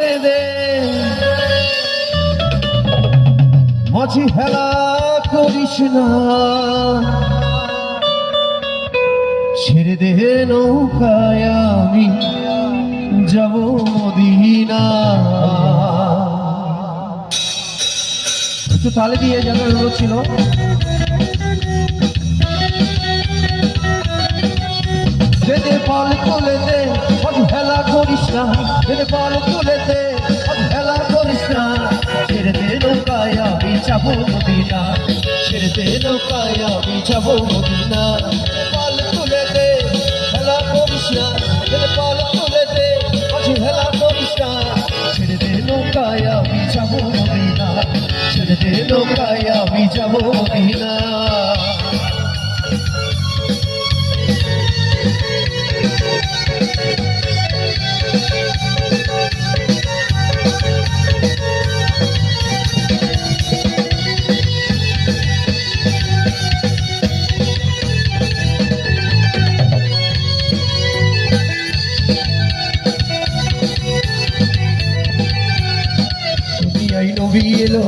ছেড়ে দে, মাঝি হেলা করিস না, ছেড়ে দে নৌকায় আমি যাব মদিনা। একটু তালে দিয়ে জানার অনুরোধ ছিল। বেদে পাল তুলে দে, অবহেলা করিস না, বেদে পাল তুলে দে, অবহেলা করিস না, ছেড়ে দে নৌকায় আমি যাব মদিনা, ছেড়ে দে নৌকায় আমি যাব মদিনা। পাল তুলে দে, হেলা করিস না, বেদে পাল তুলে দে, অবহেলা করিস না, ছেড়ে দে নৌকায় আমি যাব মদিনা, ছেড়ে দে নৌকায় আমি যাব মদিনা। নবী এলো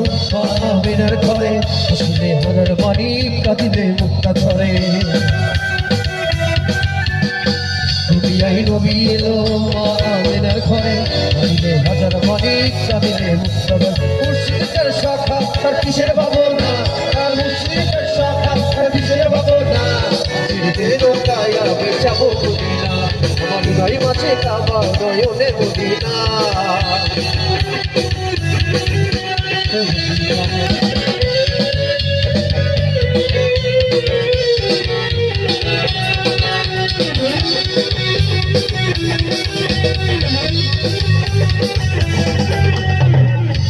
আমেনার ঘরে, শুনে হাজার বাণী কাঁদিলে মুক্তা ধরে। দুনিয়ায় নবী এলো আমেনার ঘরে, কাঁদিলে হাজার বাণী কাঁদিলে মুক্তা ধরে। মুর্শিদের শাখা তার কিসের ভাবনা, তার মুর্শিদের শাখা তার কিসের ভাবনা, ছেড়ে দে নৌকায় আমি যাব মদিনা, আমার হৃদয় মাঝে কাবা নয়নে মদিনা।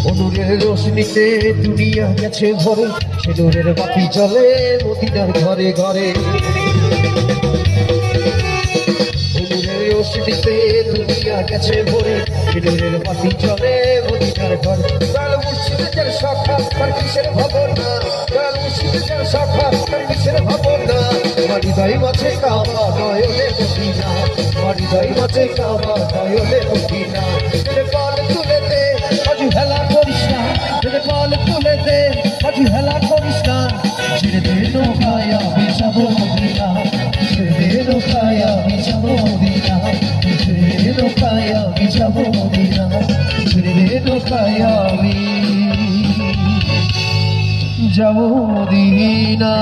অনুরের রোশনীতে দুনিয়া গেছে ভরে, সে নূরের বাতি জ্বলে মদিনার ঘরে ঘরে। অনুরের রোশনীতে দুনিয়া গেছে ভরে, সে নূরের বাতি জ্বলে মদিনার ঘরে। কাল মুর্শিদের শাখা তার কিসের ভাবনা, কাল মুর্শিদের শাখা তার কিসের ভাবনা, আমার হৃদয় মাঝে কাবা নয়নে মদিনা, আমার হৃদয় মাঝে কাবা নয়নে মদিনা। পাল তুলে দে, আজ হেলা করিস না, পাল তুলে দে, আজ হেলা করিস না, ছেড়ে দে নৌকায় আমি যাব মদিনা, ছেড়ে দে নৌকায় আমি যাব মদিনা, ছেড়ে দে নৌকায় আমি যাব মদিনা, ছেড়ে দে নৌকায় আমি যাব মদিনা।